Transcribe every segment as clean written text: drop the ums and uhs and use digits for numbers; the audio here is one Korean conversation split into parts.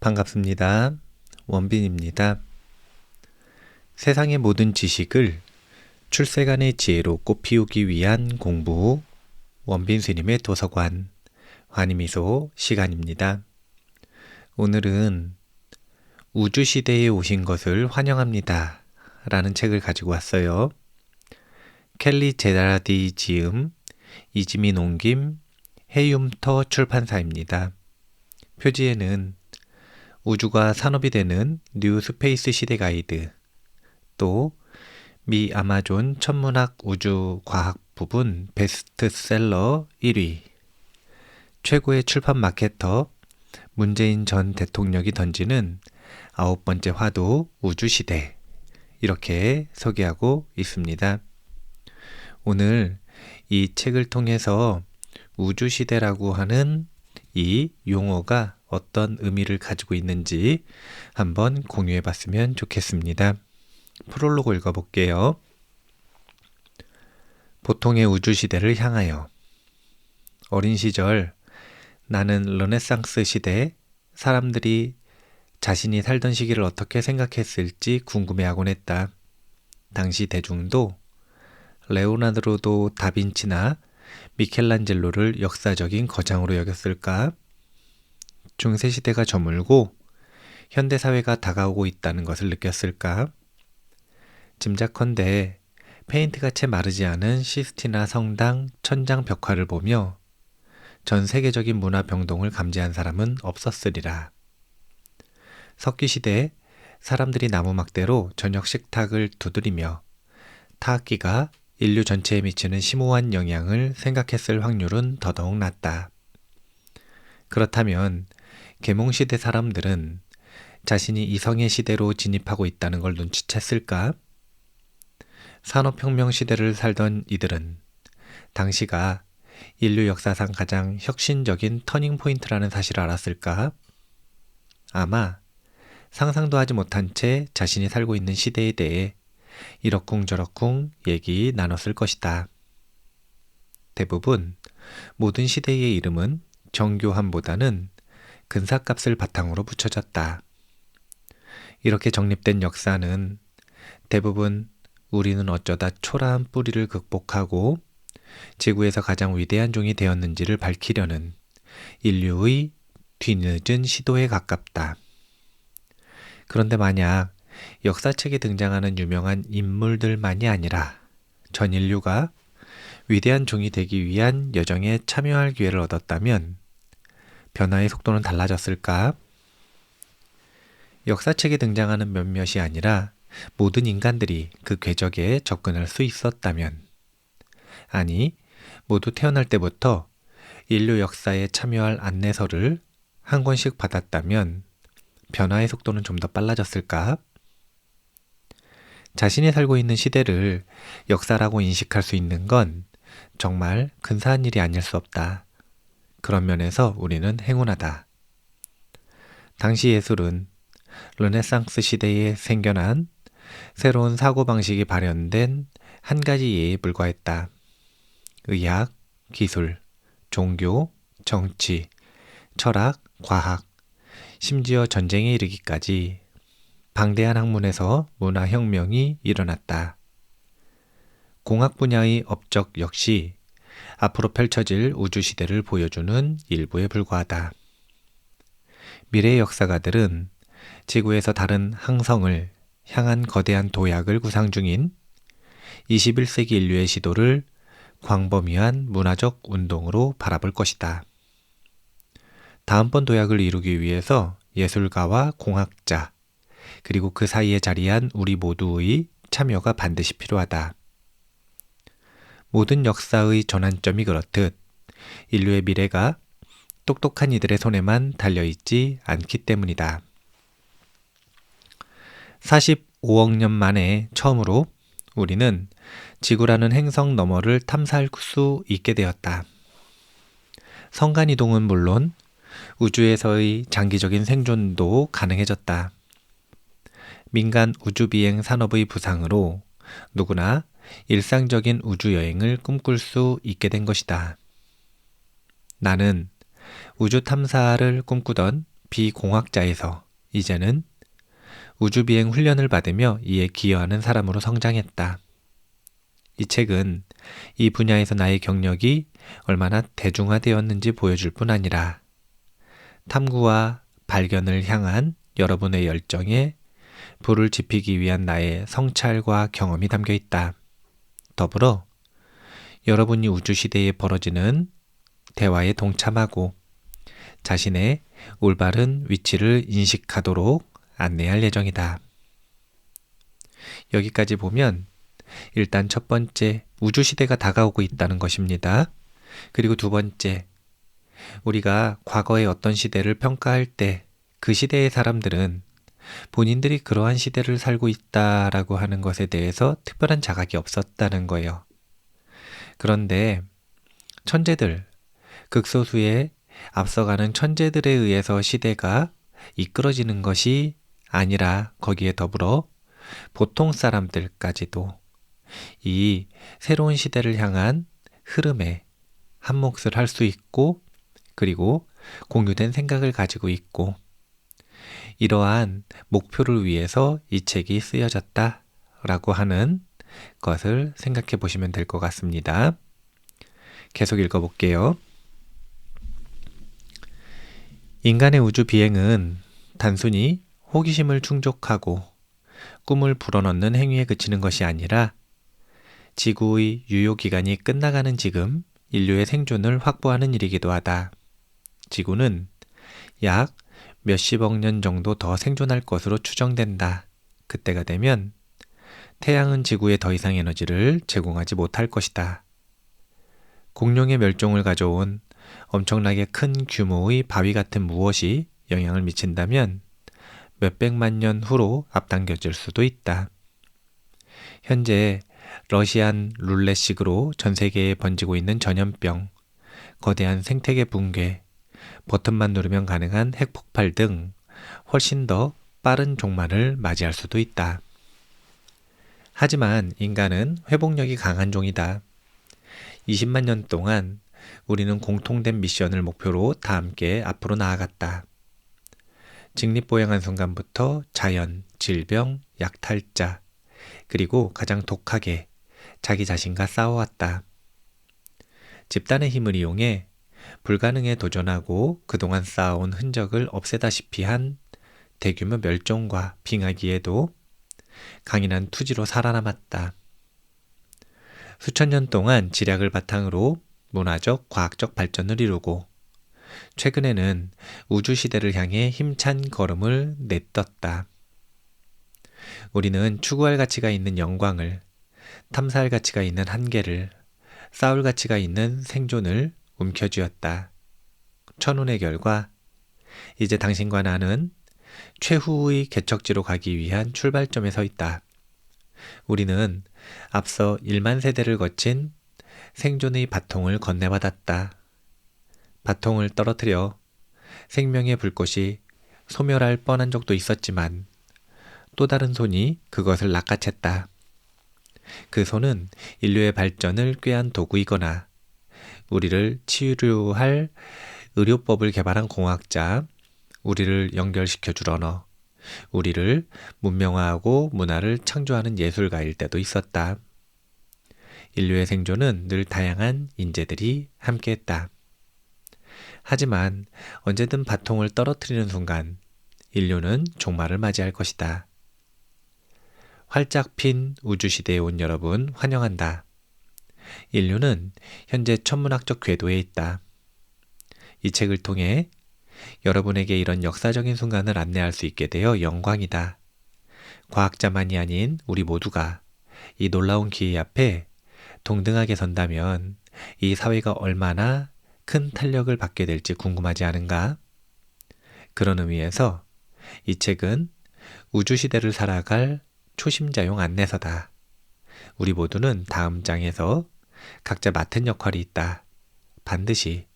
반갑습니다. 원빈입니다. 세상의 모든 지식을 출세간의 지혜로 꽃피우기 위한 공부, 원빈 스님의 도서관, 환희미소 시간입니다. 오늘은 우주시대에 오신 것을 환영합니다 라는 책을 가지고 왔어요. 켈리 제라디 지음, 이지민 옮김, 헤윰터 출판사입니다. 표지에는 우주가 산업이 되는 뉴 스페이스 시대 가이드, 또 미 아마존 천문학 우주 과학 부분 베스트셀러 1위, 최고의 출판 마케터 문재인 전 대통령이 던지는 9번째 화두 우주시대, 이렇게 소개하고 있습니다. 오늘 이 책을 통해서 우주시대라고 하는 이 용어가 어떤 의미를 가지고 있는지 한번 공유해 봤으면 좋겠습니다. 프롤로그 읽어볼게요. 보통의 우주시대를 향하여. 어린 시절 나는 르네상스 시대 사람들이 자신이 살던 시기를 어떻게 생각했을지 궁금해하곤 했다. 당시 대중도 레오나르도 다빈치나 미켈란젤로를 역사적인 거장으로 여겼을까? 중세시대가 저물고 현대사회가 다가오고 있다는 것을 느꼈을까? 짐작컨대 페인트가 채 마르지 않은 시스티나 성당 천장 벽화를 보며 전 세계적인 문화 병동을 감지한 사람은 없었으리라. 석기시대 사람들이 나무 막대로 저녁 식탁을 두드리며 타악기가 인류 전체에 미치는 심오한 영향을 생각했을 확률은 더더욱 낮다. 그렇다면 계몽시대 사람들은 자신이 이성의 시대로 진입하고 있다는 걸 눈치챘을까? 산업혁명 시대를 살던 이들은 당시가 인류 역사상 가장 혁신적인 터닝포인트라는 사실을 알았을까? 아마 상상도 하지 못한 채 자신이 살고 있는 시대에 대해 이러쿵저러쿵 얘기 나눴을 것이다. 대부분 모든 시대의 이름은 정교함보다는 근사값을 바탕으로 붙여졌다. 이렇게 정립된 역사는 대부분 우리는 어쩌다 초라한 뿌리를 극복하고 지구에서 가장 위대한 종이 되었는지를 밝히려는 인류의 뒤늦은 시도에 가깝다. 그런데 만약 역사책에 등장하는 유명한 인물들만이 아니라 전 인류가 위대한 종이 되기 위한 여정에 참여할 기회를 얻었다면 변화의 속도는 달라졌을까? 역사책에 등장하는 몇몇이 아니라 모든 인간들이 그 궤적에 접근할 수 있었다면, 아니, 모두 태어날 때부터 인류 역사에 참여할 안내서를 한 권씩 받았다면 변화의 속도는 좀 더 빨라졌을까? 자신이 살고 있는 시대를 역사라고 인식할 수 있는 건 정말 근사한 일이 아닐 수 없다. 그런 면에서 우리는 행운하다. 당시 예술은 르네상스 시대에 생겨난 새로운 사고방식이 발현된 한 가지 예에 불과했다. 의학, 기술, 종교, 정치, 철학, 과학, 심지어 전쟁에 이르기까지 방대한 학문에서 문화혁명이 일어났다. 공학 분야의 업적 역시 앞으로 펼쳐질 우주시대를 보여주는 일부에 불과하다. 미래의 역사가들은 지구에서 다른 항성을 향한 거대한 도약을 구상 중인 21세기 인류의 시도를 광범위한 문화적 운동으로 바라볼 것이다. 다음번 도약을 이루기 위해서 예술가와 공학자, 그리고 그 사이에 자리한 우리 모두의 참여가 반드시 필요하다. 모든 역사의 전환점이 그렇듯 인류의 미래가 똑똑한 이들의 손에만 달려있지 않기 때문이다. 45억 년 만에 처음으로 우리는 지구라는 행성 너머를 탐사할 수 있게 되었다. 성간이동은 물론 우주에서의 장기적인 생존도 가능해졌다. 민간 우주비행 산업의 부상으로 누구나 일상적인 우주여행을 꿈꿀 수 있게 된 것이다. 나는 우주 탐사를 꿈꾸던 비공학자에서 이제는 우주비행 훈련을 받으며 이에 기여하는 사람으로 성장했다. 이 책은 이 분야에서 나의 경력이 얼마나 대중화되었는지 보여줄 뿐 아니라 탐구와 발견을 향한 여러분의 열정에 불을 지피기 위한 나의 성찰과 경험이 담겨 있다. 더불어 여러분이 우주시대에 벌어지는 대화에 동참하고 자신의 올바른 위치를 인식하도록 안내할 예정이다. 여기까지 보면 일단 첫 번째, 우주시대가 다가오고 있다는 것입니다. 그리고 두 번째, 우리가 과거의 어떤 시대를 평가할 때 그 시대의 사람들은 본인들이 그러한 시대를 살고 있다라고 하는 것에 대해서 특별한 자각이 없었다는 거예요. 그런데 천재들, 극소수의 앞서가는 천재들에 의해서 시대가 이끌어지는 것이 아니라 거기에 더불어 보통 사람들까지도 이 새로운 시대를 향한 흐름에 한 몫을 할 수 있고 그리고 공유된 생각을 가지고 있고 이러한 목표를 위해서 이 책이 쓰여졌다라고 하는 것을 생각해 보시면 될 것 같습니다. 계속 읽어볼게요. 인간의 우주 비행은 단순히 호기심을 충족하고 꿈을 불어넣는 행위에 그치는 것이 아니라 지구의 유효기간이 끝나가는 지금 인류의 생존을 확보하는 일이기도 하다. 지구는 약 몇십억 년 정도 더 생존할 것으로 추정된다. 그때가 되면 태양은 지구에 더 이상 에너지를 제공하지 못할 것이다. 공룡의 멸종을 가져온 엄청나게 큰 규모의 바위 같은 무엇이 영향을 미친다면 몇백만 년 후로 앞당겨질 수도 있다. 현재 러시안 룰렛식으로 전 세계에 번지고 있는 전염병, 거대한 생태계 붕괴, 버튼만 누르면 가능한 핵폭발 등 훨씬 더 빠른 종말을 맞이할 수도 있다. 하지만 인간은 회복력이 강한 종이다. 20만 년 동안 우리는 공통된 미션을 목표로 다 함께 앞으로 나아갔다. 직립보행한 순간부터 자연, 질병, 약탈자, 그리고 가장 독하게 자기 자신과 싸워왔다. 집단의 힘을 이용해 불가능에 도전하고 그동안 쌓아온 흔적을 없애다시피 한 대규모 멸종과 빙하기에도 강인한 투지로 살아남았다. 수천 년 동안 지략을 바탕으로 문화적, 과학적 발전을 이루고 최근에는 우주시대를 향해 힘찬 걸음을 내떴다. 우리는 추구할 가치가 있는 영광을, 탐사할 가치가 있는 한계를, 싸울 가치가 있는 생존을 움켜쥐었다. 천운의 결과 이제 당신과 나는 최후의 개척지로 가기 위한 출발점에 서 있다. 우리는 앞서 1만 세대를 거친 생존의 바통을 건네받았다. 바통을 떨어뜨려 생명의 불꽃이 소멸할 뻔한 적도 있었지만 또 다른 손이 그것을 낚아챘다. 그 손은 인류의 발전을 꾀한 도구이거나 우리를 치료할 의료법을 개발한 공학자, 우리를 연결시켜줄 언어, 우리를 문명화하고 문화를 창조하는 예술가일 때도 있었다. 인류의 생존은 늘 다양한 인재들이 함께했다. 하지만 언제든 바통을 떨어뜨리는 순간 인류는 종말을 맞이할 것이다. 활짝 핀 우주시대에 온 여러분 환영한다. 인류는 현재 천문학적 궤도에 있다. 이 책을 통해 여러분에게 이런 역사적인 순간을 안내할 수 있게 되어 영광이다. 과학자만이 아닌 우리 모두가 이 놀라운 기회 앞에 동등하게 선다면 이 사회가 얼마나 큰 탄력을 받게 될지 궁금하지 않은가? 그런 의미에서 이 책은 우주시대를 살아갈 초심자용 안내서다. 우리 모두는 다음 장에서 각자 맡은 역할이 있다. 반드시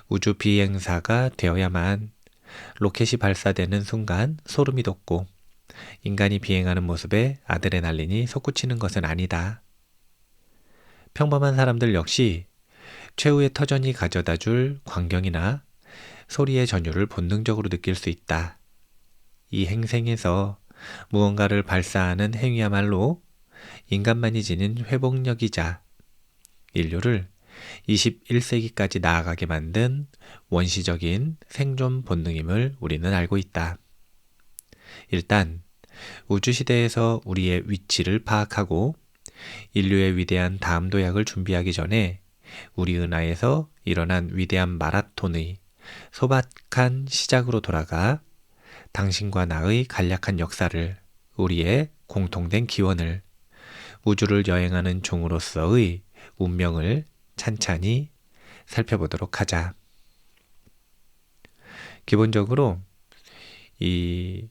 우주 비행사가 되어야만 로켓이 발사되는 순간 소름이 돋고 인간이 비행하는 모습에 아드레날린이 솟구치는 것은 아니다. 평범한 사람들 역시 최후의 터전이 가져다 줄 광경이나 소리의 전율을 본능적으로 느낄 수 있다. 이 행생에서 무언가를 발사하는 행위야말로 인간만이 지닌 회복력이자 인류를 21세기까지 나아가게 만든 원시적인 생존 본능임을 우리는 알고 있다. 일단 우주시대에서 우리의 위치를 파악하고 인류의 위대한 다음 도약을 준비하기 전에 우리 은하에서 일어난 위대한 마라톤의 소박한 시작으로 돌아가 당신과 나의 간략한 역사를, 우리의 공통된 기원을, 우주를 여행하는 종으로서의 운명을 찬찬히 살펴보도록 하자. 기본적으로 이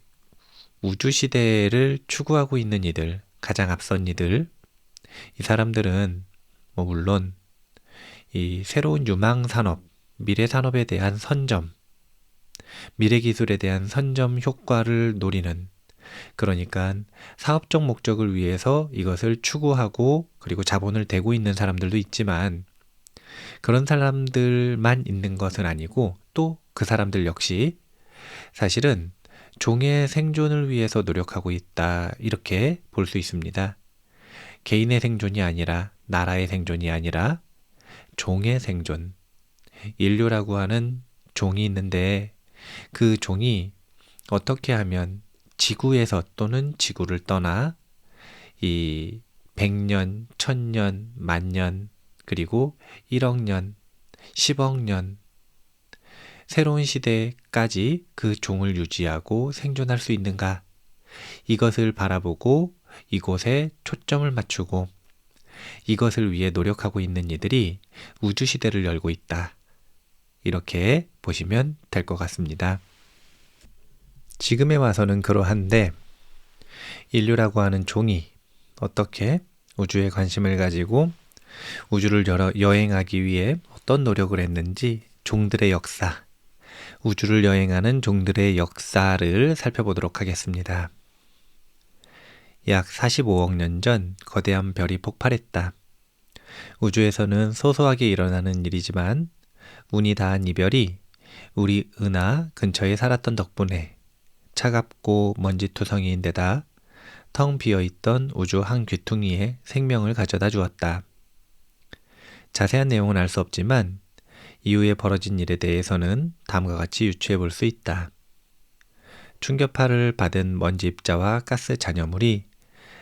우주시대를 추구하고 있는 이들, 가장 앞선 이들, 이 사람들은 물론 이 새로운 유망산업, 미래산업에 대한 선점, 미래기술에 대한 선점 효과를 노리는, 그러니까 사업적 목적을 위해서 이것을 추구하고 그리고 자본을 대고 있는 사람들도 있지만, 그런 사람들만 있는 것은 아니고 또 그 사람들 역시 사실은 종의 생존을 위해서 노력하고 있다, 이렇게 볼 수 있습니다. 개인의 생존이 아니라, 나라의 생존이 아니라 종의 생존, 인류라고 하는 종이 있는데 그 종이 어떻게 하면 지구에서 또는 지구를 떠나 이 100년, 1000년, 만년, 그리고 1억 년, 10억 년, 새로운 시대까지 그 종을 유지하고 생존할 수 있는가, 이것을 바라보고 이곳에 초점을 맞추고 이것을 위해 노력하고 있는 이들이 우주시대를 열고 있다, 이렇게 보시면 될 것 같습니다. 지금에 와서는 그러한데 인류라고 하는 종이 어떻게 우주에 관심을 가지고 우주를 여행하기 위해 어떤 노력을 했는지, 종들의 역사, 우주를 여행하는 종들의 역사를 살펴보도록 하겠습니다. 약 45억 년 전 거대한 별이 폭발했다. 우주에서는 소소하게 일어나는 일이지만 운이 다한 이 별이 우리 은하 근처에 살았던 덕분에 차갑고 먼지투성이인데다 텅 비어있던 우주 한 귀퉁이에 생명을 가져다 주었다. 자세한 내용은 알 수 없지만 이후에 벌어진 일에 대해서는 다음과 같이 유추해 볼 수 있다. 충격파를 받은 먼지 입자와 가스 잔여물이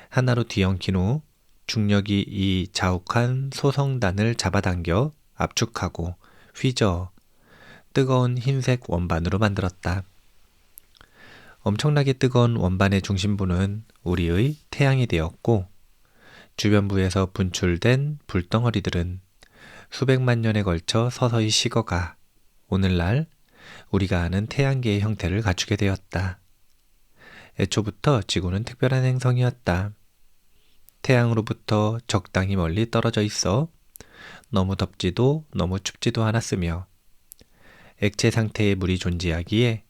하나로 뒤엉킨 후 중력이 이 자욱한 소성단을 잡아당겨 압축하고 휘저어 뜨거운 흰색 원반으로 만들었다. 엄청나게 뜨거운 원반의 중심부는 우리의 태양이 되었고, 주변부에서 분출된 불덩어리들은 수백만 년에 걸쳐 서서히 식어가 오늘날 우리가 아는 태양계의 형태를 갖추게 되었다. 애초부터 지구는 특별한 행성이었다. 태양으로부터 적당히 멀리 떨어져 있어 너무 덥지도 너무 춥지도 않았으며 액체 상태의 물이 존재하기에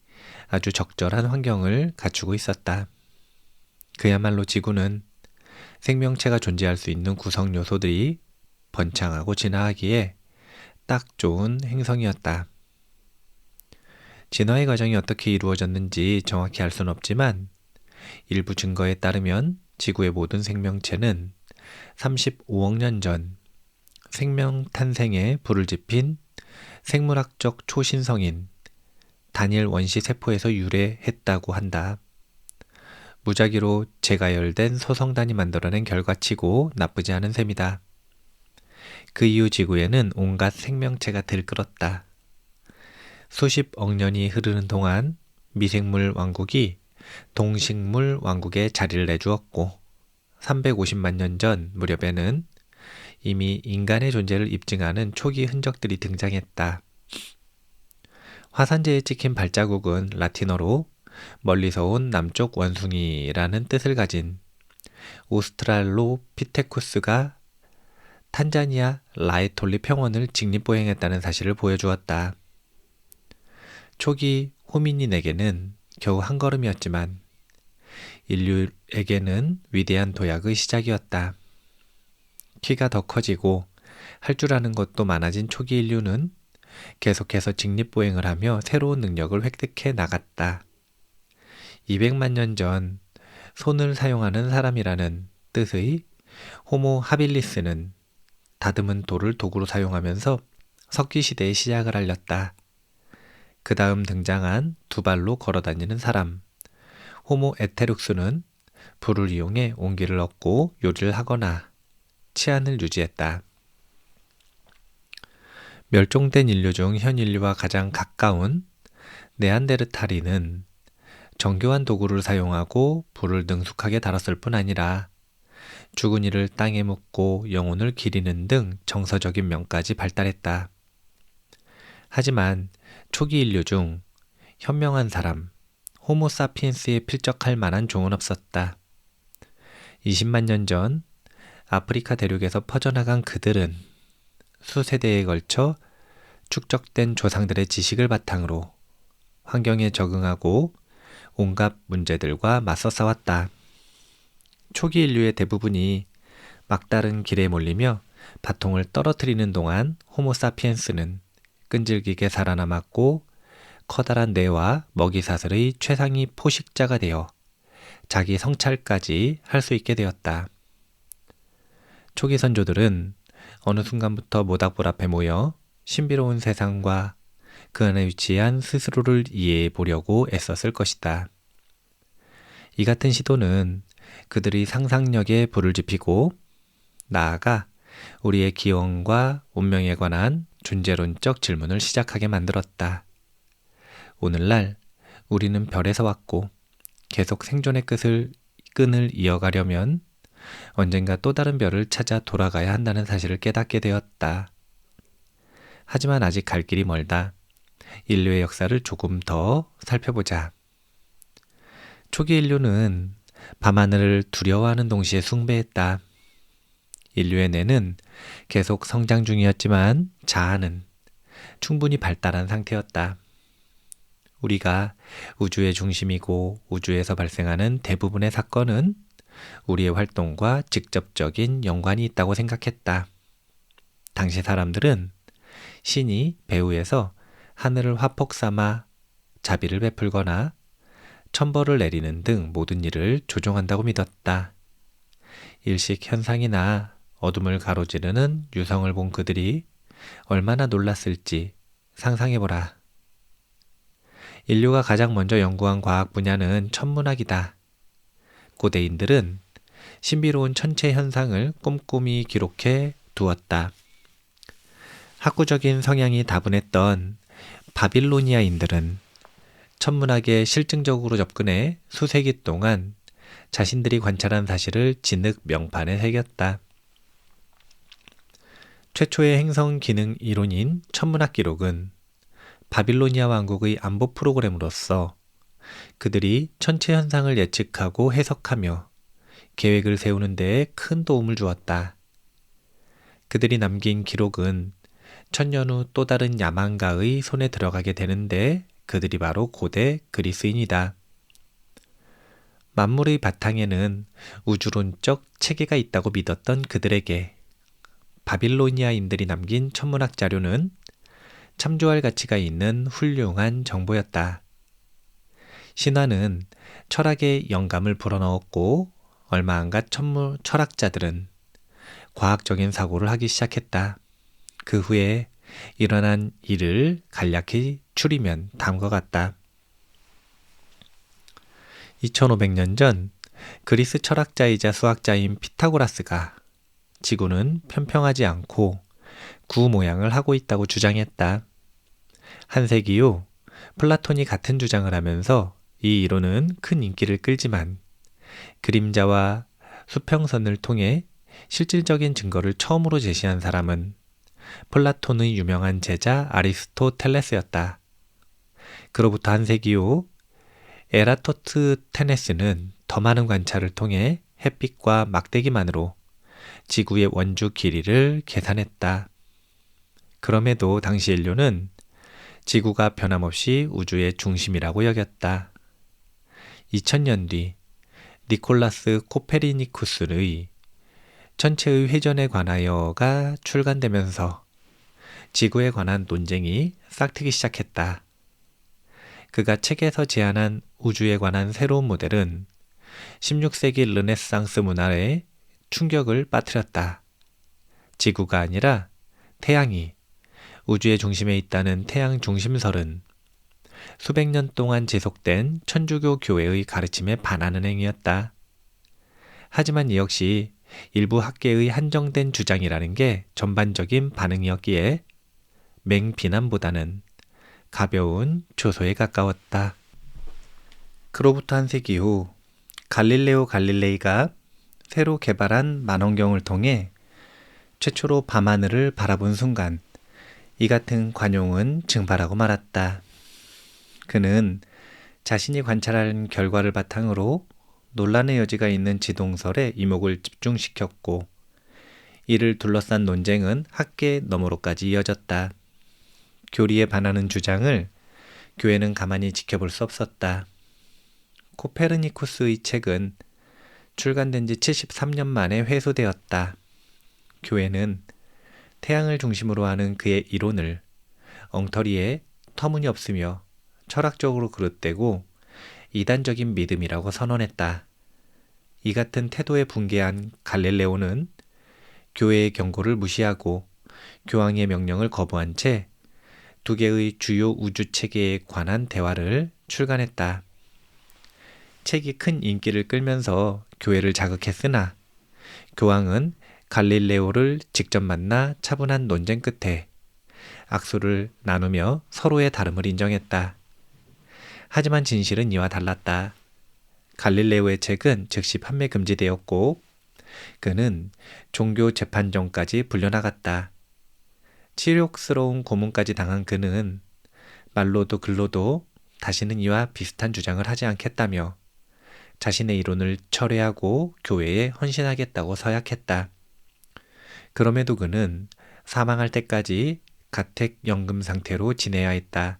아주 적절한 환경을 갖추고 있었다. 그야말로 지구는 생명체가 존재할 수 있는 구성 요소들이 번창하고 진화하기에 딱 좋은 행성이었다. 진화의 과정이 어떻게 이루어졌는지 정확히 알 수는 없지만 일부 증거에 따르면 지구의 모든 생명체는 35억 년 전 생명 탄생에 불을 지핀 생물학적 초신성인 단일 원시 세포에서 유래했다고 한다. 무작위로 재가열된 소성단이 만들어낸 결과치고 나쁘지 않은 셈이다. 그 이후 지구에는 온갖 생명체가 들끓었다. 수십억 년이 흐르는 동안 미생물 왕국이 동식물 왕국에 자리를 내주었고 350만 년 전 무렵에는 이미 인간의 존재를 입증하는 초기 흔적들이 등장했다. 화산재에 찍힌 발자국은 라틴어로 멀리서 온 남쪽 원숭이라는 뜻을 가진 오스트랄로피테쿠스가 탄자니아 라에톨리 평원을 직립보행했다는 사실을 보여주었다. 초기 호미닌에게는 겨우 한 걸음이었지만 인류에게는 위대한 도약의 시작이었다. 키가 더 커지고 할 줄 아는 것도 많아진 초기 인류는 계속해서 직립보행을 하며 새로운 능력을 획득해 나갔다. 200만 년 전 손을 사용하는 사람이라는 뜻의 호모 하빌리스는 다듬은 돌을 도구로 사용하면서 석기시대의 시작을 알렸다. 그 다음 등장한 두 발로 걸어다니는 사람, 호모 에테룩스는 불을 이용해 온기를 얻고 요리를 하거나 치안을 유지했다. 멸종된 인류 중 현 인류와 가장 가까운 네안데르탈인은 정교한 도구를 사용하고 불을 능숙하게 다뤘을 뿐 아니라 죽은 이를 땅에 묻고 영혼을 기리는 등 정서적인 면까지 발달했다. 하지만 초기 인류 중 현명한 사람, 호모사피엔스에 필적할 만한 종은 없었다. 20만 년 전 아프리카 대륙에서 퍼져나간 그들은 수세대에 걸쳐 축적된 조상들의 지식을 바탕으로 환경에 적응하고 온갖 문제들과 맞서 싸웠다. 초기 인류의 대부분이 막다른 길에 몰리며 바통을 떨어뜨리는 동안 호모사피엔스는 끈질기게 살아남았고 커다란 뇌와 먹이사슬의 최상위 포식자가 되어 자기 성찰까지 할 수 있게 되었다. 초기 선조들은 어느 순간부터 모닥불 앞에 모여 신비로운 세상과 그 안에 위치한 스스로를 이해해 보려고 애썼을 것이다. 이 같은 시도는 그들의 상상력에 불을 지피고 나아가 우리의 기원과 운명에 관한 존재론적 질문을 시작하게 만들었다. 오늘날 우리는 별에서 왔고 계속 생존의 끈을 이어가려면 언젠가 또 다른 별을 찾아 돌아가야 한다는 사실을 깨닫게 되었다. 하지만 아직 갈 길이 멀다. 인류의 역사를 조금 더 살펴보자. 초기 인류는 밤하늘을 두려워하는 동시에 숭배했다. 인류의 뇌는 계속 성장 중이었지만 자아는 충분히 발달한 상태였다. 우리가 우주의 중심이고 우주에서 발생하는 대부분의 사건은 우리의 활동과 직접적인 연관이 있다고 생각했다. 당시 사람들은 신이 배후에서 하늘을 화폭 삼아 자비를 베풀거나 천벌을 내리는 등 모든 일을 조종한다고 믿었다. 일식 현상이나 어둠을 가로지르는 유성을 본 그들이 얼마나 놀랐을지 상상해보라. 인류가 가장 먼저 연구한 과학 분야는 천문학이다. 고대인들은 신비로운 천체 현상을 꼼꼼히 기록해 두었다. 학구적인 성향이 다분했던 바빌로니아인들은 천문학에 실증적으로 접근해 수세기 동안 자신들이 관찰한 사실을 진흙 명판에 새겼다. 최초의 행성 기능 이론인 천문학 기록은 바빌로니아 왕국의 안보 프로그램으로서 그들이 천체 현상을 예측하고 해석하며 계획을 세우는 데에 큰 도움을 주었다. 그들이 남긴 기록은 천년 후 또 다른 야망가의 손에 들어가게 되는데 그들이 바로 고대 그리스인이다. 만물의 바탕에는 우주론적 체계가 있다고 믿었던 그들에게 바빌로니아인들이 남긴 천문학 자료는 참조할 가치가 있는 훌륭한 정보였다. 신화는 철학의 영감을 불어넣었고 얼마 안가 철학자들은 과학적인 사고를 하기 시작했다. 그 후에 일어난 일을 간략히 추리면 다음과 같다. 2500년 전 그리스 철학자이자 수학자인 피타고라스가 지구는 평평하지 않고 구 모양을 하고 있다고 주장했다. 한 세기 후 플라톤이 같은 주장을 하면서 이 이론은 큰 인기를 끌지만 그림자와 수평선을 통해 실질적인 증거를 처음으로 제시한 사람은 플라톤의 유명한 제자 아리스토텔레스였다. 그로부터 한 세기 후 에라토스테네스는 더 많은 관찰을 통해 햇빛과 막대기만으로 지구의 원주 길이를 계산했다. 그럼에도 당시 인류는 지구가 변함없이 우주의 중심이라고 여겼다. 2000년 뒤 니콜라스 코페르니쿠스의 천체의 회전에 관하여가 출간되면서 지구에 관한 논쟁이 싹트기 시작했다. 그가 책에서 제안한 우주에 관한 새로운 모델은 16세기 르네상스 문화에 충격을 빠뜨렸다. 지구가 아니라 태양이 우주의 중심에 있다는 태양 중심설은 수백 년 동안 지속된 천주교 교회의 가르침에 반하는 행위였다. 하지만 이 역시 일부 학계의 한정된 주장이라는 게 전반적인 반응이었기에 맹비난보다는 가벼운 조소에 가까웠다. 그로부터 한 세기 후 갈릴레오 갈릴레이가 새로 개발한 망원경을 통해 최초로 밤하늘을 바라본 순간 이 같은 관용은 증발하고 말았다. 그는 자신이 관찰한 결과를 바탕으로 논란의 여지가 있는 지동설에 이목을 집중시켰고 이를 둘러싼 논쟁은 학계 너머로까지 이어졌다. 교리에 반하는 주장을 교회는 가만히 지켜볼 수 없었다. 코페르니쿠스의 책은 출간된 지 73년 만에 회수되었다. 교회는 태양을 중심으로 하는 그의 이론을 엉터리에 터무니없으며 철학적으로 그릇되고 이단적인 믿음이라고 선언했다. 이 같은 태도에 붕괴한 갈릴레오는 교회의 경고를 무시하고 교황의 명령을 거부한 채 두 개의 주요 우주 체계에 관한 대화를 출간했다. 책이 큰 인기를 끌면서 교회를 자극했으나 교황은 갈릴레오를 직접 만나 차분한 논쟁 끝에 악수를 나누며 서로의 다름을 인정했다. 하지만 진실은 이와 달랐다. 갈릴레오의 책은 즉시 판매 금지되었고 그는 종교 재판정까지 불려나갔다. 치욕스러운 고문까지 당한 그는 말로도 글로도 다시는 이와 비슷한 주장을 하지 않겠다며 자신의 이론을 철회하고 교회에 헌신하겠다고 서약했다. 그럼에도 그는 사망할 때까지 가택연금 상태로 지내야 했다.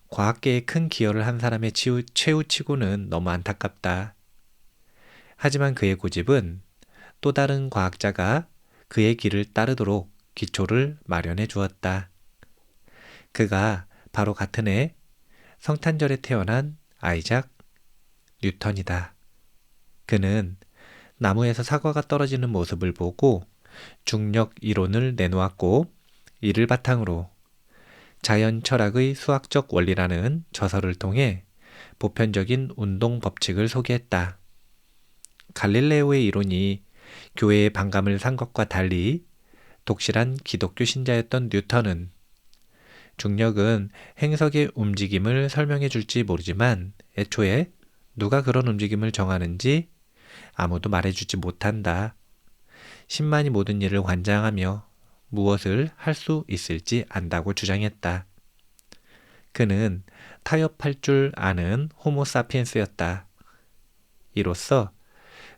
과학계에 큰 기여를 한 사람의 최후치고는 너무 안타깝다. 하지만 그의 고집은 또 다른 과학자가 그의 길을 따르도록 기초를 마련해 주었다. 그가 바로 같은 해 성탄절에 태어난 아이작 뉴턴이다. 그는 나무에서 사과가 떨어지는 모습을 보고 중력 이론을 내놓았고 이를 바탕으로 자연 철학의 수학적 원리라는 저서를 통해 보편적인 운동 법칙을 소개했다. 갈릴레오의 이론이 교회의 반감을 산 것과 달리 독실한 기독교 신자였던 뉴턴은 중력은 행석의 움직임을 설명해 줄지 모르지만 애초에 누가 그런 움직임을 정하는지 아무도 말해주지 못한다. 신만이 모든 일을 관장하며 무엇을 할 수 있을지 안다고 주장했다. 그는 타협할 줄 아는 호모사피엔스였다. 이로써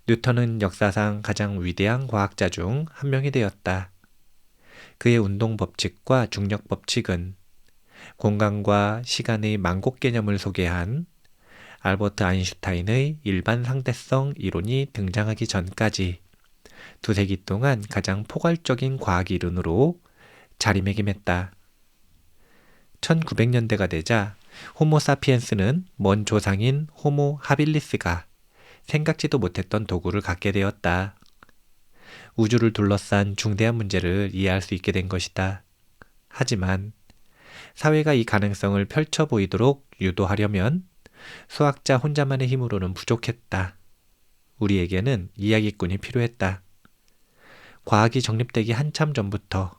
뉴턴은 역사상 가장 위대한 과학자 중 한 명이 되었다. 그의 운동 법칙과 중력 법칙은 공간과 시간의 만곡 개념을 소개한 알버트 아인슈타인의 일반 상대성 이론이 등장하기 전까지 두세기 동안 가장 포괄적인 과학 이론으로 자리매김했다. 1900년대가 되자 호모사피엔스는 먼 조상인 호모 하빌리스가 생각지도 못했던 도구를 갖게 되었다. 우주를 둘러싼 중대한 문제를 이해할 수 있게 된 것이다. 하지만 사회가 이 가능성을 펼쳐 보이도록 유도하려면 수학자 혼자만의 힘으로는 부족했다. 우리에게는 이야기꾼이 필요했다. 과학이 정립되기 한참 전부터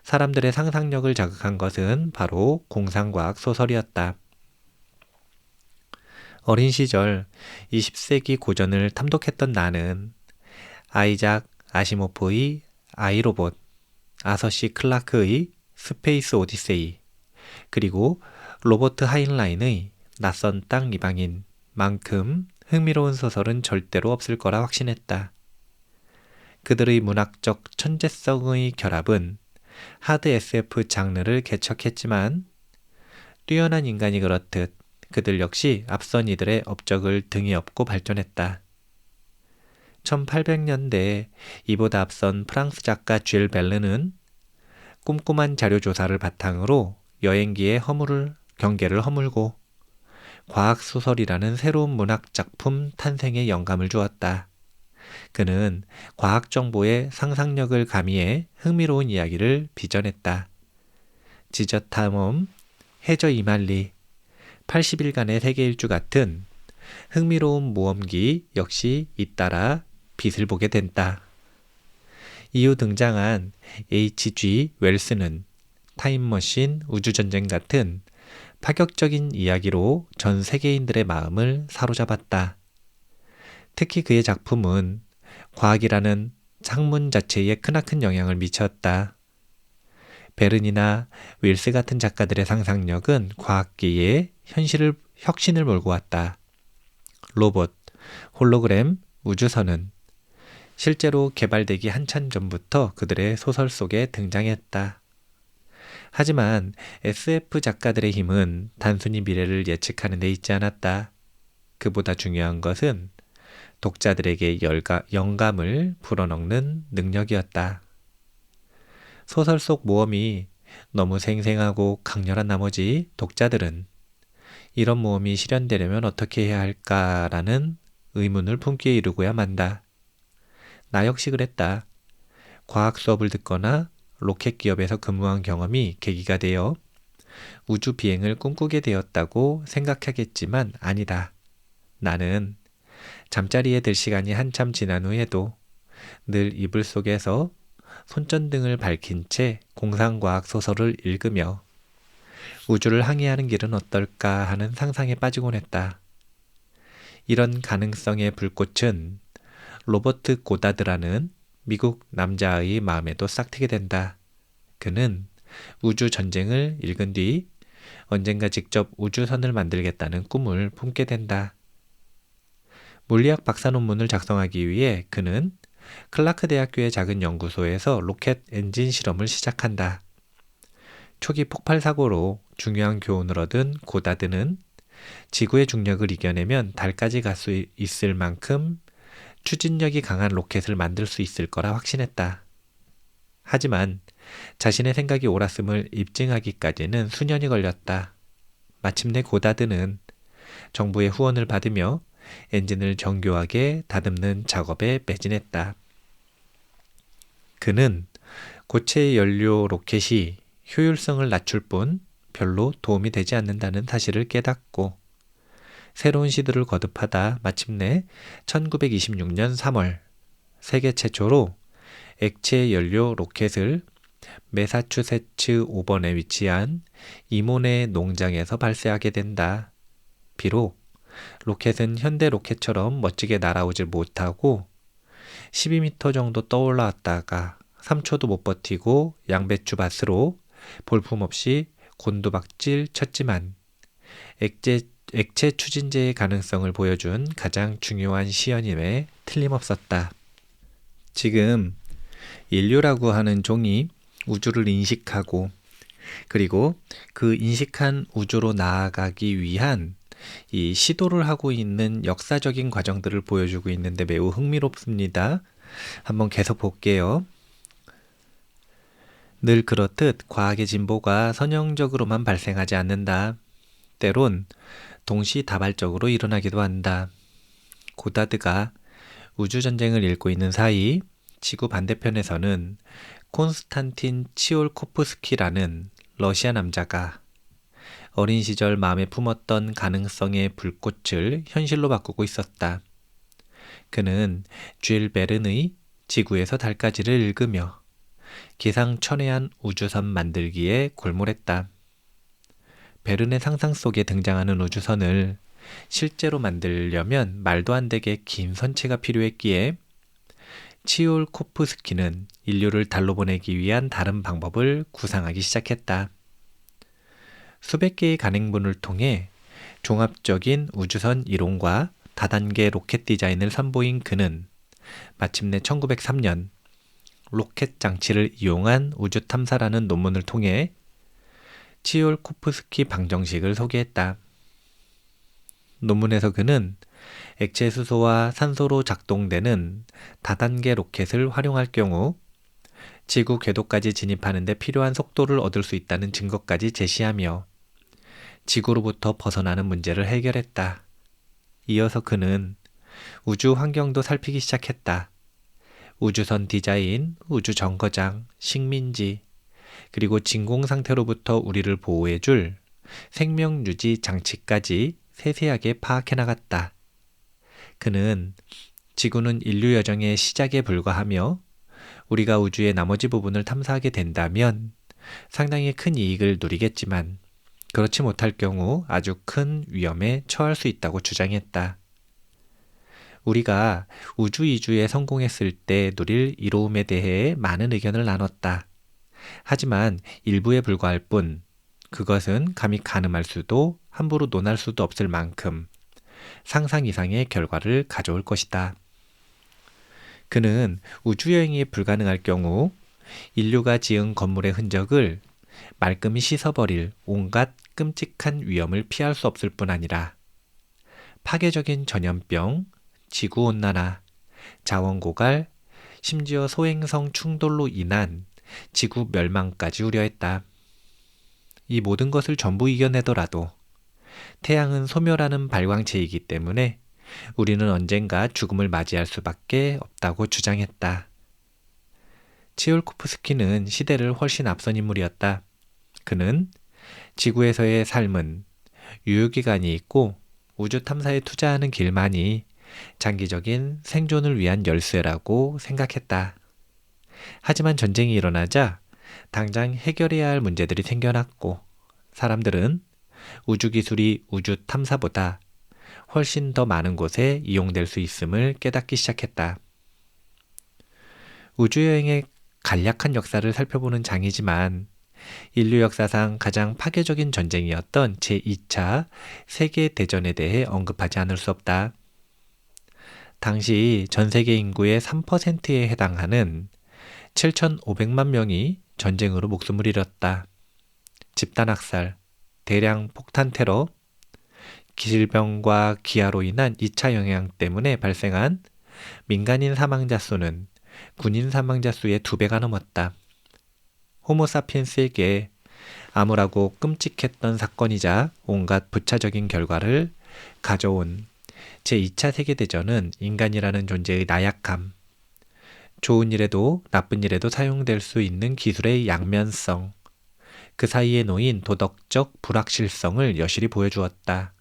사람들의 상상력을 자극한 것은 바로 공상과학 소설이었다. 어린 시절 20세기 고전을 탐독했던 나는 아이작 아시모프의 아이로봇, 아서 씨 클라크의 스페이스 오디세이, 그리고 로버트 하인라인의 낯선 땅 이방인만큼 흥미로운 소설은 절대로 없을 거라 확신했다. 그들의 문학적 천재성의 결합은 하드 SF 장르를 개척했지만 뛰어난 인간이 그렇듯 그들 역시 앞선 이들의 업적을 등에 업고 발전했다. 1800년대에 이보다 앞선 프랑스 작가 쥘 벨르는 꼼꼼한 자료 조사를 바탕으로 여행기의 경계를 허물고 과학소설이라는 새로운 문학 작품 탄생에 영감을 주었다. 그는 과학 정보의 상상력을 가미해 흥미로운 이야기를 빚어냈다. 지저탐험, 해저 이말리, 80일간의 세계 일주 같은 흥미로운 모험기 역시 잇따라 빛을 보게 된다. 이후 등장한 H.G. 웰스는 타임머신, 우주전쟁 같은 파격적인 이야기로 전 세계인들의 마음을 사로잡았다. 특히 그의 작품은 과학이라는 학문 자체에 크나큰 영향을 미쳤다. 베른이나 윌스 같은 작가들의 상상력은 과학계에 혁신을 몰고 왔다. 로봇, 홀로그램, 우주선은 실제로 개발되기 한참 전부터 그들의 소설 속에 등장했다. 하지만 SF 작가들의 힘은 단순히 미래를 예측하는 데 있지 않았다. 그보다 중요한 것은 독자들에게 영감을 불어넣는 능력이었다. 소설 속 모험이 너무 생생하고 강렬한 나머지 독자들은 이런 모험이 실현되려면 어떻게 해야 할까라는 의문을 품기에 이르고야 만다. 나 역시 그랬다. 과학 수업을 듣거나 로켓 기업에서 근무한 경험이 계기가 되어 우주 비행을 꿈꾸게 되었다고 생각하겠지만 아니다. 나는 잠자리에 들 시간이 한참 지난 후에도 늘 이불 속에서 손전등을 밝힌 채 공상과학 소설을 읽으며 우주를 항해하는 길은 어떨까 하는 상상에 빠지곤 했다. 이런 가능성의 불꽃은 로버트 고다드라는 미국 남자의 마음에도 싹트게 된다. 그는 우주 전쟁을 읽은 뒤 언젠가 직접 우주선을 만들겠다는 꿈을 품게 된다. 물리학 박사 논문을 작성하기 위해 그는 클라크 대학교의 작은 연구소에서 로켓 엔진 실험을 시작한다. 초기 폭발 사고로 중요한 교훈을 얻은 고다드는 지구의 중력을 이겨내면 달까지 갈 수 있을 만큼 추진력이 강한 로켓을 만들 수 있을 거라 확신했다. 하지만 자신의 생각이 옳았음을 입증하기까지는 수년이 걸렸다. 마침내 고다드는 정부의 후원을 받으며 엔진을 정교하게 다듬는 작업에 매진했다. 그는 고체 연료 로켓이 효율성을 낮출 뿐 별로 도움이 되지 않는다는 사실을 깨닫고 새로운 시도를 거듭하다 마침내 1926년 3월 세계 최초로 액체 연료 로켓을 매사추세츠 5번에 위치한 이모네 농장에서 발사하게 된다. 비록 로켓은 현대 로켓처럼 멋지게 날아오질 못하고 12m 정도 떠올라왔다가 3초도 못 버티고 양배추 밭으로 볼품없이 곤두박질 쳤지만 액체 추진제의 가능성을 보여준 가장 중요한 시연임에 틀림없었다. 지금 인류라고 하는 종이 우주를 인식하고 그리고 그 인식한 우주로 나아가기 위한 이 시도를 하고 있는 역사적인 과정들을 보여주고 있는데 매우 흥미롭습니다. 한번 계속 볼게요. 늘 그렇듯 과학의 진보가 선형적으로만 발생하지 않는다. 때론 동시다발적으로 일어나기도 한다. 고다드가 우주전쟁을 읽고 있는 사이 지구 반대편에서는 콘스탄틴 치올코프스키라는 러시아 남자가 어린 시절 마음에 품었던 가능성의 불꽃을 현실로 바꾸고 있었다. 그는 쥘 베른의 지구에서 달까지를 읽으며 기상천외한 우주선 만들기에 골몰했다. 베른의 상상 속에 등장하는 우주선을 실제로 만들려면 말도 안 되게 긴 선체가 필요했기에 치올코프스키는 인류를 달로 보내기 위한 다른 방법을 구상하기 시작했다. 수백 개의 가능분을 통해 종합적인 우주선 이론과 다단계 로켓 디자인을 선보인 그는 마침내 1903년 로켓 장치를 이용한 우주 탐사라는 논문을 통해 치올코프스키 방정식을 소개했다. 논문에서 그는 액체 수소와 산소로 작동되는 다단계 로켓을 활용할 경우 지구 궤도까지 진입하는 데 필요한 속도를 얻을 수 있다는 증거까지 제시하며 지구로부터 벗어나는 문제를 해결했다. 이어서 그는 우주 환경도 살피기 시작했다. 우주선 디자인, 우주 정거장, 식민지, 그리고 진공 상태로부터 우리를 보호해줄 생명 유지 장치까지 세세하게 파악해 나갔다. 그는 지구는 인류 여정의 시작에 불과하며 우리가 우주의 나머지 부분을 탐사하게 된다면 상당히 큰 이익을 누리겠지만 그렇지 못할 경우 아주 큰 위험에 처할 수 있다고 주장했다. 우리가 우주 이주에 성공했을 때 누릴 이로움에 대해 많은 의견을 나눴다. 하지만 일부에 불과할 뿐 그것은 감히 가늠할 수도 함부로 논할 수도 없을 만큼 상상 이상의 결과를 가져올 것이다. 그는 우주여행이 불가능할 경우 인류가 지은 건물의 흔적을 말끔히 씻어버릴 온갖 끔찍한 위험을 피할 수 없을 뿐 아니라 파괴적인 전염병, 지구온난화, 자원고갈, 심지어 소행성 충돌로 인한 지구 멸망까지 우려했다. 이 모든 것을 전부 이겨내더라도 태양은 소멸하는 발광체이기 때문에 우리는 언젠가 죽음을 맞이할 수밖에 없다고 주장했다. 치올코프스키는 시대를 훨씬 앞선 인물이었다. 그는 지구에서의 삶은 유효기간이 있고 우주 탐사에 투자하는 길만이 장기적인 생존을 위한 열쇠라고 생각했다. 하지만 전쟁이 일어나자 당장 해결해야 할 문제들이 생겨났고 사람들은 우주 기술이 우주 탐사보다 훨씬 더 많은 곳에 이용될 수 있음을 깨닫기 시작했다. 우주여행의 간략한 역사를 살펴보는 장이지만 인류 역사상 가장 파괴적인 전쟁이었던 제2차 세계대전에 대해 언급하지 않을 수 없다. 당시 전 세계 인구의 3%에 해당하는 7,500만 명이 전쟁으로 목숨을 잃었다. 집단학살, 대량 폭탄 테러, 질병과 기아로 인한 2차 영향 때문에 발생한 민간인 사망자 수는 군인 사망자 수의 2배가 넘었다. 호모사피엔스에게 암울하고 끔찍했던 사건이자 온갖 부차적인 결과를 가져온 제2차 세계대전은 인간이라는 존재의 나약함, 좋은 일에도 나쁜 일에도 사용될 수 있는 기술의 양면성, 그 사이에 놓인 도덕적 불확실성을 여실히 보여주었다.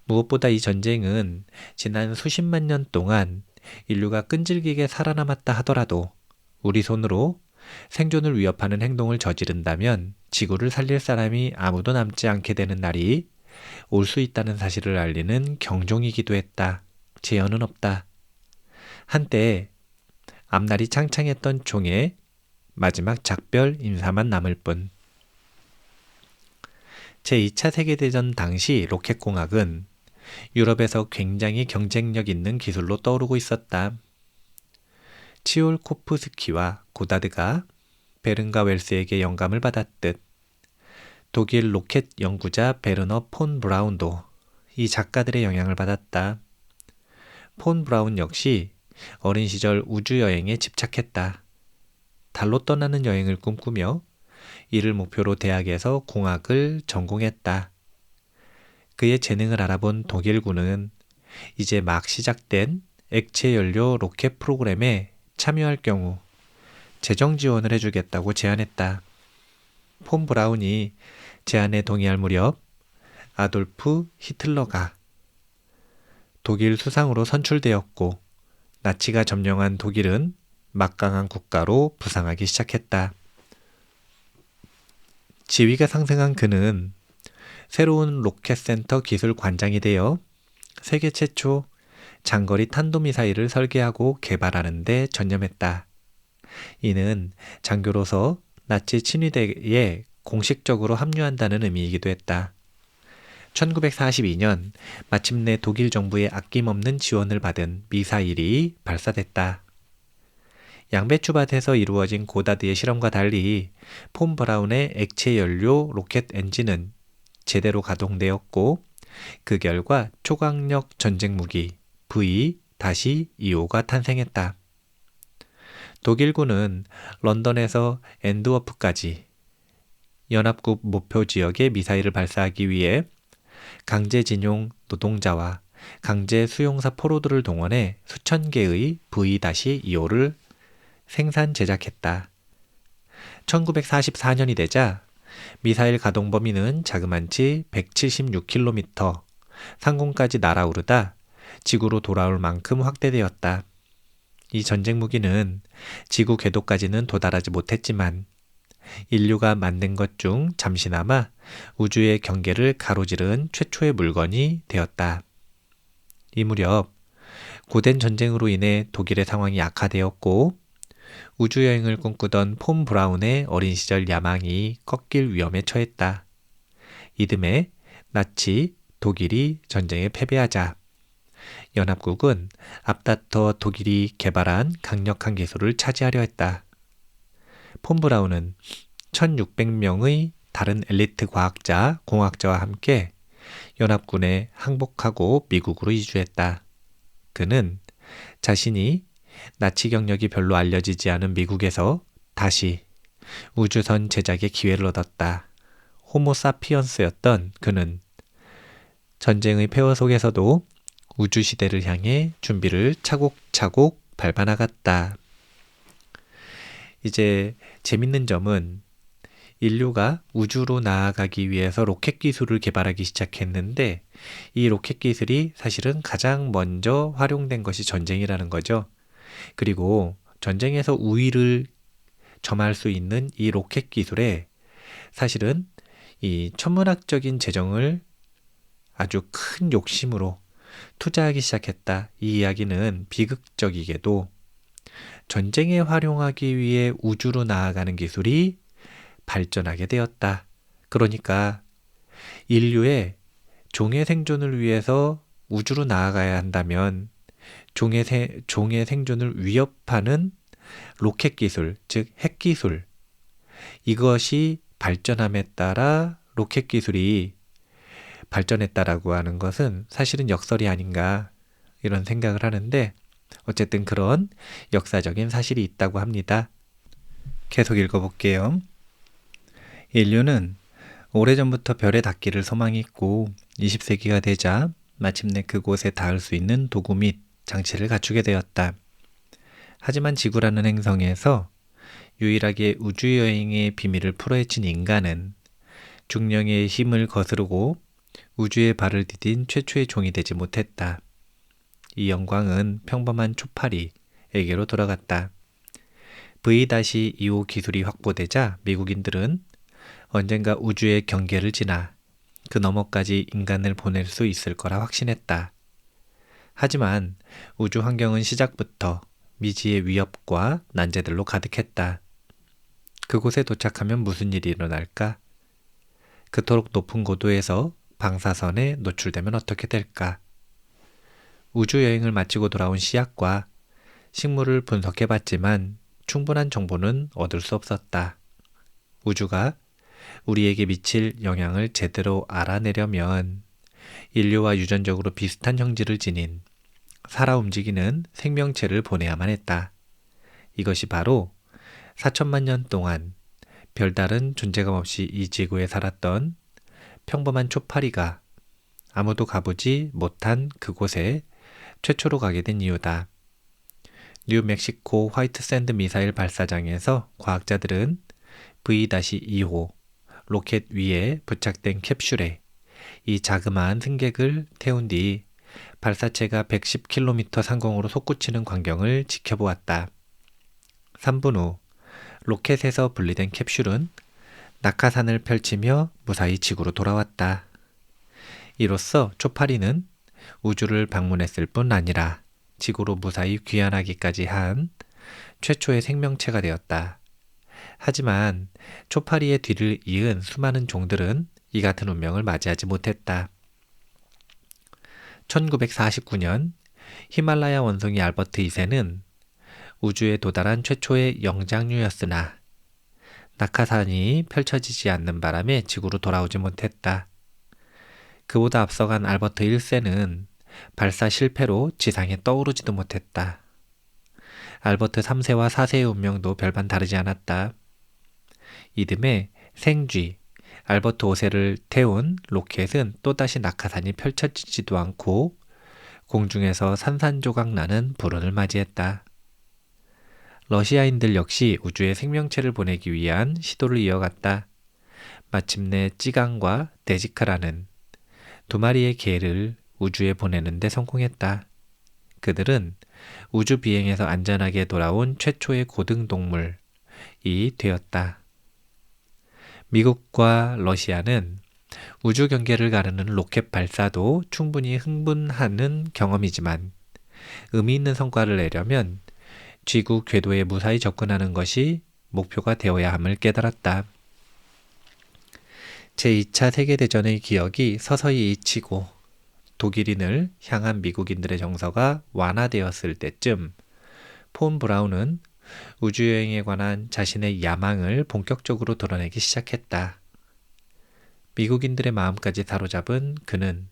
무엇보다 이 전쟁은 지난 수십만 년 동안 인류가 끈질기게 살아남았다 하더라도 우리 손으로 생존을 위협하는 행동을 저지른다면 지구를 살릴 사람이 아무도 남지 않게 되는 날이 올 수 있다는 사실을 알리는 경종이기도 했다. 재현은 없다. 한때 앞날이 창창했던 종의 마지막 작별 인사만 남을 뿐. 제2차 세계대전 당시 로켓공학은 유럽에서 굉장히 경쟁력 있는 기술로 떠오르고 있었다. 치올코프스키와 고다드가 베른과 웰스에게 영감을 받았듯 독일 로켓 연구자 베르너 폰 브라운도 이 작가들의 영향을 받았다. 폰 브라운 역시 어린 시절 우주여행에 집착했다. 달로 떠나는 여행을 꿈꾸며 이를 목표로 대학에서 공학을 전공했다. 그의 재능을 알아본 독일군은 이제 막 시작된 액체연료 로켓 프로그램에 참여할 경우 재정 지원을 해주겠다고 제안했다. 폰 브라운이 제안에 동의할 무렵 아돌프 히틀러가 독일 수상으로 선출되었고 나치가 점령한 독일은 막강한 국가로 부상하기 시작했다. 지위가 상승한 그는 새로운 로켓센터 기술 관장이 되어 세계 최초 장거리 탄도미사일을 설계하고 개발하는 데 전념했다. 이는 장교로서 나치 친위대에 공식적으로 합류한다는 의미이기도 했다. 1942년 마침내 독일 정부의 아낌없는 지원을 받은 미사일이 발사됐다. 양배추밭에서 이루어진 고다드의 실험과 달리 폰 브라운의 액체 연료 로켓 엔진은 제대로 가동되었고 그 결과 초강력 전쟁 무기 V-25가 탄생했다. 독일군은 런던에서 앤드워프까지 연합국 목표 지역에 미사일을 발사하기 위해 강제징용 노동자와 강제 수용사 포로들을 동원해 수천 개의 V-25를 생산 제작했다. 1944년이 되자 미사일 가동 범위는 자그만치 176km, 상공까지 날아오르다 지구로 돌아올 만큼 확대되었다. 이 전쟁 무기는 지구 궤도까지는 도달하지 못했지만 인류가 만든 것 중 잠시나마 우주의 경계를 가로지른 최초의 물건이 되었다. 이 무렵 고된 전쟁으로 인해 독일의 상황이 악화되었고 우주여행을 꿈꾸던 폰 브라운의 어린 시절 야망이 꺾일 위험에 처했다. 이듬해 나치 독일이 전쟁에 패배하자 연합국은 앞다퉈 독일이 개발한 강력한 기술을 차지하려 했다. 폰 브라운은 1600명의 다른 엘리트 과학자, 공학자와 함께 연합군에 항복하고 미국으로 이주했다. 그는 자신이 나치 경력이 별로 알려지지 않은 미국에서 다시 우주선 제작의 기회를 얻었다. 호모사피언스였던 그는 전쟁의 폐허 속에서도 우주시대를 향해 준비를 차곡차곡 밟아나갔다. 이제 재밌는 점은 인류가 우주로 나아가기 위해서 로켓 기술을 개발하기 시작했는데 이 로켓 기술이 사실은 가장 먼저 활용된 것이 전쟁이라는 거죠. 그리고 전쟁에서 우위를 점할 수 있는 이 로켓 기술에 사실은 이 천문학적인 재정을 아주 큰 욕심으로 투자하기 시작했다. 이 이야기는 비극적이게도 전쟁에 활용하기 위해 우주로 나아가는 기술이 발전하게 되었다. 그러니까 인류의 종의 생존을 위해서 우주로 나아가야 한다면 종의 생존을 위협하는 로켓 기술, 즉 핵 기술, 이것이 발전함에 따라 로켓 기술이 발전했다라고 하는 것은 사실은 역설이 아닌가 이런 생각을 하는데 어쨌든 그런 역사적인 사실이 있다고 합니다. 계속 읽어볼게요. 인류는 오래전부터 별에 닿기를 소망했고 20세기가 되자 마침내 그곳에 닿을 수 있는 도구 및 장치를 갖추게 되었다. 하지만 지구라는 행성에서 유일하게 우주여행의 비밀을 풀어헤친 인간은 중령의 힘을 거스르고 우주에 발을 디딘 최초의 종이 되지 못했다. 이 영광은 평범한 초파리에게로 돌아갔다. V-25 기술이 확보되자 미국인들은 언젠가 우주의 경계를 지나 그 너머까지 인간을 보낼 수 있을 거라 확신했다. 하지만 우주 환경은 시작부터 미지의 위협과 난제들로 가득했다. 그곳에 도착하면 무슨 일이 일어날까? 그토록 높은 고도에서 방사선에 노출되면 어떻게 될까? 우주여행을 마치고 돌아온 씨앗과 식물을 분석해봤지만 충분한 정보는 얻을 수 없었다. 우주가 우리에게 미칠 영향을 제대로 알아내려면 인류와 유전적으로 비슷한 형질을 지닌 살아 움직이는 생명체를 보내야만 했다. 이것이 바로 4천만 년 동안 별다른 존재감 없이 이 지구에 살았던 평범한 초파리가 아무도 가보지 못한 그곳에 최초로 가게 된 이유다. 뉴멕시코 화이트샌드 미사일 발사장에서 과학자들은 V-2호 로켓 위에 부착된 캡슐에 이 자그마한 승객을 태운 뒤 발사체가 110km 상공으로 솟구치는 광경을 지켜보았다. 3분 후 로켓에서 분리된 캡슐은 낙하산을 펼치며 무사히 지구로 돌아왔다. 이로써 초파리는 우주를 방문했을 뿐 아니라 지구로 무사히 귀환하기까지 한 최초의 생명체가 되었다. 하지만 초파리의 뒤를 이은 수많은 종들은 이 같은 운명을 맞이하지 못했다. 1949년 히말라야 원숭이 알버트 2세는 우주에 도달한 최초의 영장류였으나 낙하산이 펼쳐지지 않는 바람에 지구로 돌아오지 못했다. 그보다 앞서간 알버트 1세는 발사 실패로 지상에 떠오르지도 못했다. 알버트 3세와 4세의 운명도 별반 다르지 않았다. 이듬해 생쥐, 알버트 5세를 태운 로켓은 또다시 낙하산이 펼쳐지지도 않고 공중에서 산산조각 나는 불운을 맞이했다. 러시아인들 역시 우주에 생명체를 보내기 위한 시도를 이어갔다. 마침내 찌강과 데지카라는 두 마리의 개를 우주에 보내는데 성공했다. 그들은 우주 비행에서 안전하게 돌아온 최초의 고등동물이 되었다. 미국과 러시아는 우주 경계를 가르는 로켓 발사도 충분히 흥분하는 경험이지만 의미 있는 성과를 내려면 지구 궤도에 무사히 접근하는 것이 목표가 되어야 함을 깨달았다. 제2차 세계대전의 기억이 서서히 잊히고 독일인을 향한 미국인들의 정서가 완화되었을 때쯤 폰 브라운은 우주여행에 관한 자신의 야망을 본격적으로 드러내기 시작했다. 미국인들의 마음까지 사로잡은 그는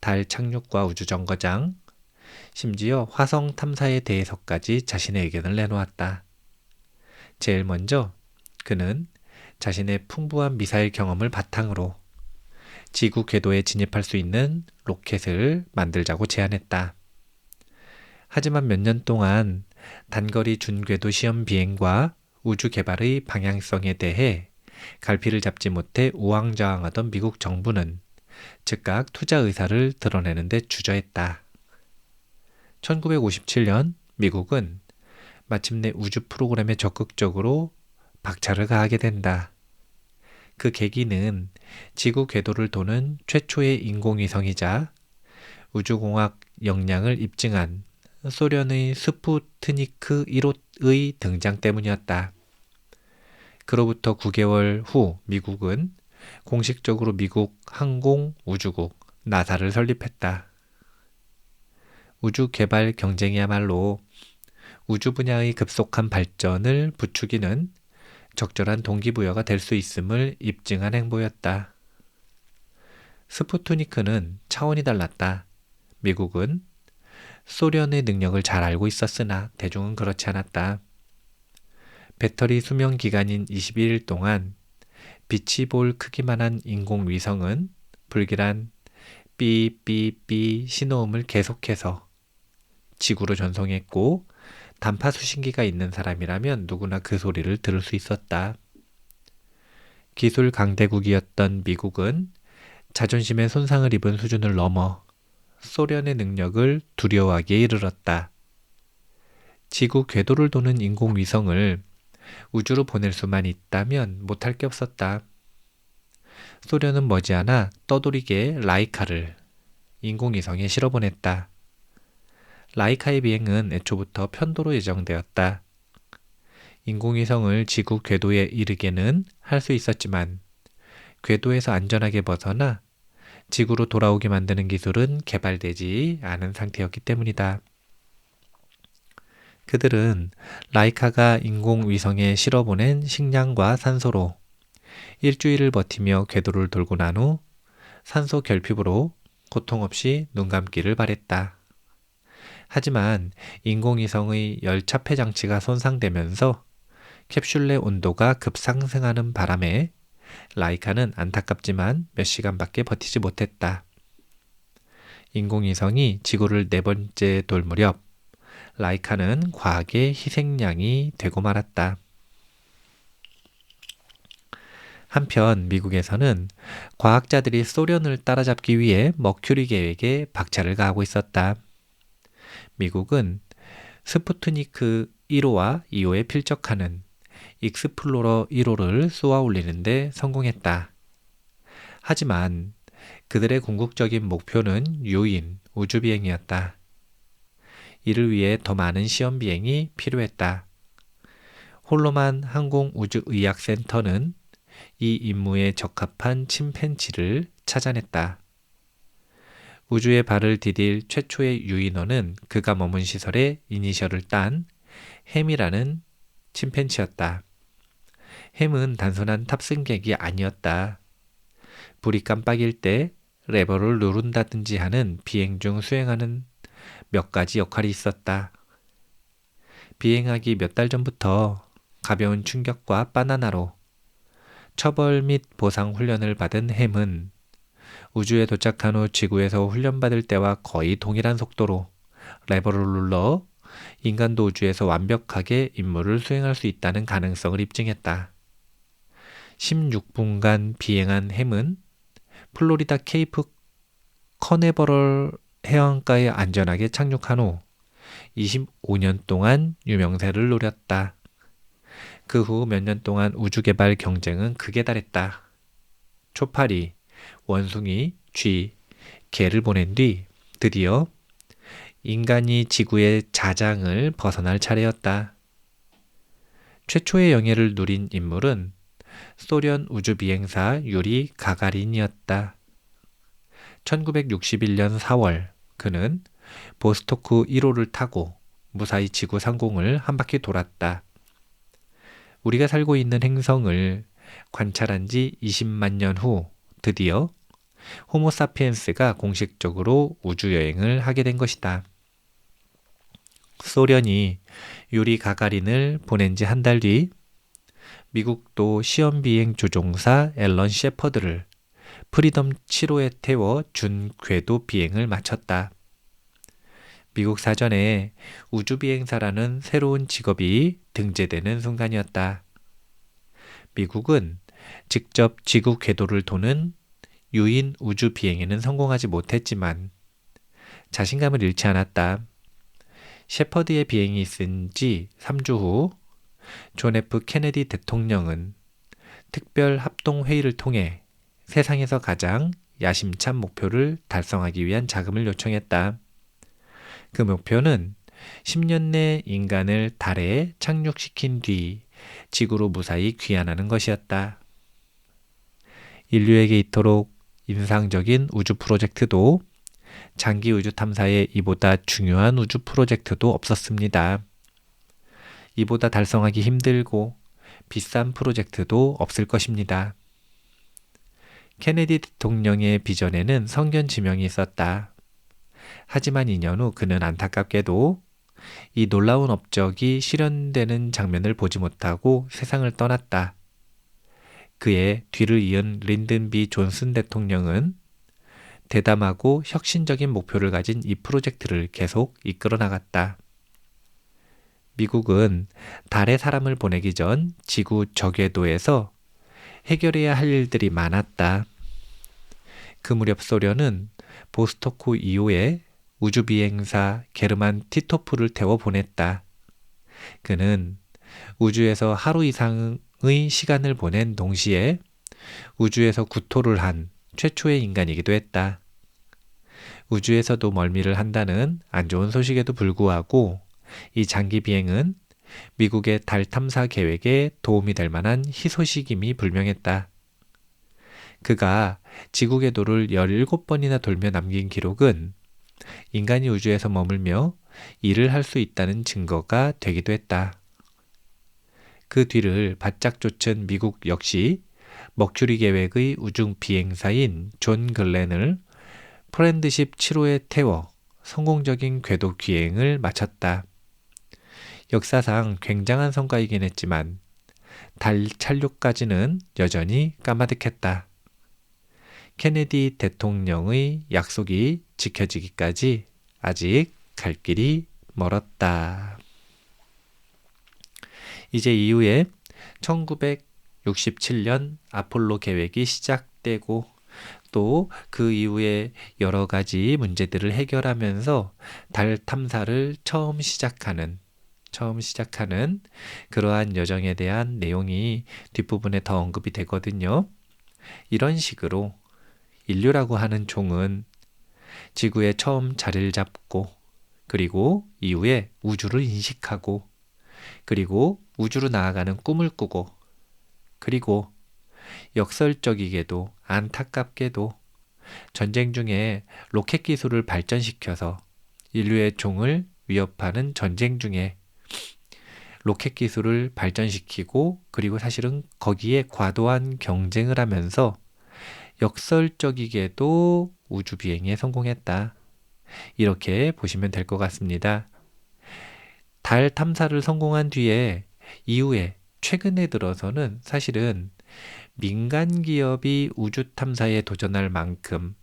달 착륙과 우주정거장, 심지어 화성 탐사에 대해서까지 자신의 의견을 내놓았다. 제일 먼저 그는 자신의 풍부한 미사일 경험을 바탕으로 지구 궤도에 진입할 수 있는 로켓을 만들자고 제안했다. 하지만 몇 년 동안 단거리 준궤도 시험 비행과 우주 개발의 방향성에 대해 갈피를 잡지 못해 우왕좌왕하던 미국 정부는 즉각 투자 의사를 드러내는 데 주저했다. 1957년 미국은 마침내 우주 프로그램에 적극적으로 박차를 가하게 된다. 그 계기는 지구 궤도를 도는 최초의 인공위성이자 우주공학 역량을 입증한 소련의 스푸트니크 1호의 등장 때문이었다. 그로부터 9개월 후 미국은 공식적으로 미국 항공우주국 나사를 설립했다. 우주 개발 경쟁이야말로 우주 분야의 급속한 발전을 부추기는 적절한 동기부여가 될 수 있음을 입증한 행보였다. 스푸트니크는 차원이 달랐다. 미국은 소련의 능력을 잘 알고 있었으나 대중은 그렇지 않았다. 배터리 수명 기간인 21일 동안 빛이 볼 크기만한 인공위성은 불길한 삐삐삐 신호음을 계속해서 지구로 전송했고 단파 수신기가 있는 사람이라면 누구나 그 소리를 들을 수 있었다. 기술 강대국이었던 미국은 자존심에 손상을 입은 수준을 넘어 소련의 능력을 두려워하기에 이르렀다. 지구 궤도를 도는 인공위성을 우주로 보낼 수만 있다면 못할 게 없었다. 소련은 머지않아 떠돌이개 라이카를 인공위성에 실어보냈다. 라이카의 비행은 애초부터 편도로 예정되었다. 인공위성을 지구 궤도에 이르게는 할 수 있었지만 궤도에서 안전하게 벗어나 지구로 돌아오게 만드는 기술은 개발되지 않은 상태였기 때문이다. 그들은 라이카가 인공위성에 실어보낸 식량과 산소로 일주일을 버티며 궤도를 돌고 난 후 산소 결핍으로 고통 없이 눈 감기를 바랬다. 하지만 인공위성의 열 차폐 장치가 손상되면서 캡슐 내 온도가 급상승하는 바람에 라이카는 안타깝지만 몇 시간밖에 버티지 못했다. 인공위성이 지구를 네 번째 돌 무렵 라이카는 과학의 희생양이 되고 말았다. 한편 미국에서는 과학자들이 소련을 따라잡기 위해 머큐리 계획에 박차를 가하고 있었다. 미국은 스푸트니크 1호와 2호에 필적하는 익스플로러 1호를 쏘아 올리는데 성공했다. 하지만 그들의 궁극적인 목표는 유인 우주비행이었다. 이를 위해 더 많은 시험 비행이 필요했다. 홀로만 항공우주의학센터는 이 임무에 적합한 침팬지를 찾아냈다. 우주에 발을 디딜 최초의 유인원은 그가 머문 시설에 이니셜을 딴 햄이라는 침팬지였다. 햄은 단순한 탑승객이 아니었다. 불이 깜빡일 때 레버를 누른다든지 하는 비행 중 수행하는 몇 가지 역할이 있었다. 비행하기 몇 달 전부터 가벼운 충격과 바나나로 처벌 및 보상 훈련을 받은 햄은 우주에 도착한 후 지구에서 훈련받을 때와 거의 동일한 속도로 레버를 눌러 인간도 우주에서 완벽하게 임무를 수행할 수 있다는 가능성을 입증했다. 16분간 비행한 햄은 플로리다 케이프 커네버럴 해안가에 안전하게 착륙한 후 25년 동안 유명세를 누렸다. 그 후 몇 년 동안 우주개발 경쟁은 극에 달했다. 초파리, 원숭이, 쥐, 개를 보낸 뒤 드디어 인간이 지구의 자장을 벗어날 차례였다. 최초의 영예를 누린 인물은 소련 우주비행사 유리 가가린이었다. 1961년 4월 그는 보스토크 1호를 타고 무사히 지구 상공을 한 바퀴 돌았다. 우리가 살고 있는 행성을 관찰한 지 20만 년 후 드디어 호모사피엔스가 공식적으로 우주여행을 하게 된 것이다. 소련이 유리 가가린을 보낸 지 한 달 뒤 미국도 시험비행 조종사 앨런 셰퍼드를 프리덤 7호에 태워 준 궤도 비행을 마쳤다. 미국 사전에 우주비행사라는 새로운 직업이 등재되는 순간이었다. 미국은 직접 지구 궤도를 도는 유인 우주 비행에는 성공하지 못했지만 자신감을 잃지 않았다. 셰퍼드의 비행이 있은 지 3주 후 존 F 케네디 대통령은 특별 합동회의를 통해 세상에서 가장 야심찬 목표를 달성하기 위한 자금을 요청했다. 그 목표는 10년 내 인간을 달에 착륙시킨 뒤 지구로 무사히 귀환하는 것이었다. 인류에게 이토록 인상적인 우주 프로젝트도 장기 우주 탐사에 이보다 중요한 우주 프로젝트도 없었습니다. 이보다 달성하기 힘들고 비싼 프로젝트도 없을 것입니다. 케네디 대통령의 비전에는 성견 지명이 있었다. 하지만 2년 후 그는 안타깝게도 이 놀라운 업적이 실현되는 장면을 보지 못하고 세상을 떠났다. 그의 뒤를 이은 린든 B 존슨 대통령은 대담하고 혁신적인 목표를 가진 이 프로젝트를 계속 이끌어 나갔다. 미국은 달에 사람을 보내기 전 지구 저궤도에서 해결해야 할 일들이 많았다. 그 무렵 소련은 보스토크 2호에 우주비행사 게르만 티토프를 태워 보냈다. 그는 우주에서 하루 이상의 시간을 보낸 동시에 우주에서 구토를 한 최초의 인간이기도 했다. 우주에서도 멀미를 한다는 안 좋은 소식에도 불구하고 이 장기 비행은 미국의 달 탐사 계획에 도움이 될 만한 희소식임이 불명했다. 그가 지구 궤도를 17번이나 돌며 남긴 기록은 인간이 우주에서 머물며 일을 할 수 있다는 증거가 되기도 했다. 그 뒤를 바짝 쫓은 미국 역시 머큐리 계획의 우주 비행사인 존 글렌을 프렌드십 7호에 태워 성공적인 궤도 비행을 마쳤다. 역사상 굉장한 성과이긴 했지만 달 착륙까지는 여전히 까마득했다. 케네디 대통령의 약속이 지켜지기까지 아직 갈 길이 멀었다. 이제 이후에 1967년 아폴로 계획이 시작되고 또 그 이후에 여러 가지 문제들을 해결하면서 달 탐사를 처음 시작하는 그러한 여정에 대한 내용이 뒷부분에 더 언급이 되거든요. 이런 식으로 인류라고 하는 종은 지구에 처음 자리를 잡고 그리고 이후에 우주를 인식하고 그리고 우주로 나아가는 꿈을 꾸고 그리고 역설적이게도 안타깝게도 전쟁 중에 로켓 기술을 발전시켜서 인류의 종을 위협하는 전쟁 중에 로켓 기술을 발전시키고 그리고 사실은 거기에 과도한 경쟁을 하면서 역설적이게도 우주 비행에 성공했다. 이렇게 보시면 될 것 같습니다. 달 탐사를 성공한 뒤에 이후에 최근에 들어서는 사실은 민간 기업이 우주 탐사에 도전할 만큼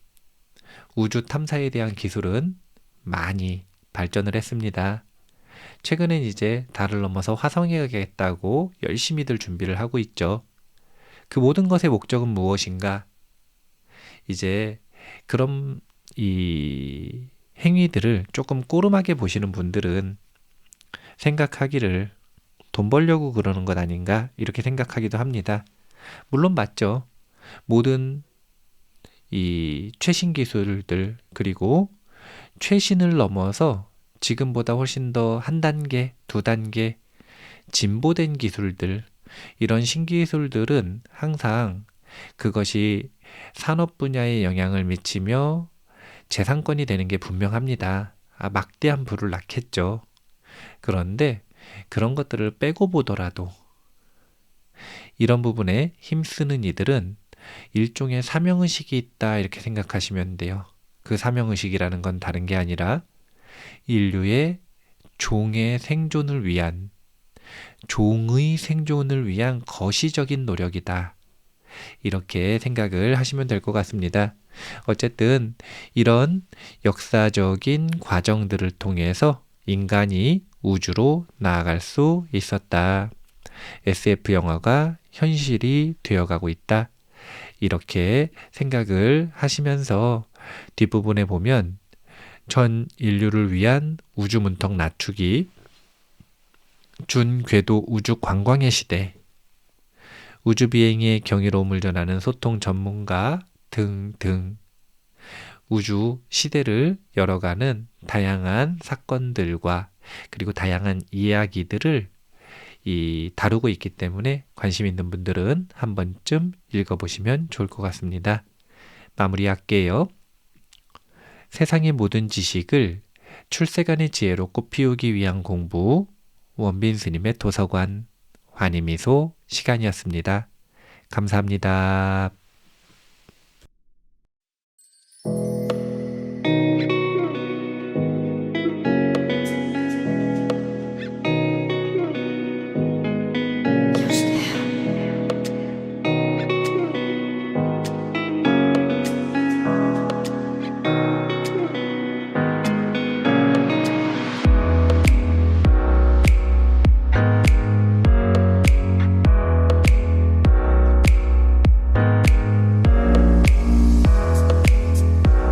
우주 탐사에 대한 기술은 많이 발전을 했습니다. 최근엔 이제 달을 넘어서 화성에 가겠다고 열심히들 준비를 하고 있죠. 그 모든 것의 목적은 무엇인가? 이제 그런 이 행위들을 조금 꼬름하게 보시는 분들은 생각하기를 돈 벌려고 그러는 것 아닌가? 이렇게 생각하기도 합니다. 물론 맞죠. 모든 이 최신 기술들 그리고 최신을 넘어서 지금보다 훨씬 더 한 단계, 두 단계 진보된 기술들, 이런 신기술들은 항상 그것이 산업 분야에 영향을 미치며 재산권이 되는 게 분명합니다. 막대한 부를 낳겠죠. 그런데 그런 것들을 빼고 보더라도 이런 부분에 힘쓰는 이들은 일종의 사명의식이 있다 이렇게 생각하시면 돼요. 그 사명의식이라는 건 다른 게 아니라 인류의 종의 생존을 위한 종의 생존을 위한 거시적인 노력이다. 이렇게 생각을 하시면 될 것 같습니다. 어쨌든 이런 역사적인 과정들을 통해서 인간이 우주로 나아갈 수 있었다. SF 영화가 현실이 되어가고 있다. 이렇게 생각을 하시면서 뒷부분에 보면 전 인류를 위한 우주 문턱 낮추기, 준궤도 우주 관광의 시대, 우주 비행의 경이로움을 전하는 소통 전문가 등등 우주 시대를 열어가는 다양한 사건들과 그리고 다양한 이야기들을 다루고 있기 때문에 관심 있는 분들은 한 번쯤 읽어보시면 좋을 것 같습니다. 마무리할게요. 세상의 모든 지식을 출세간의 지혜로 꽃피우기 위한 공부, 원빈 스님의 도서관, 환희미소 시간이었습니다. 감사합니다.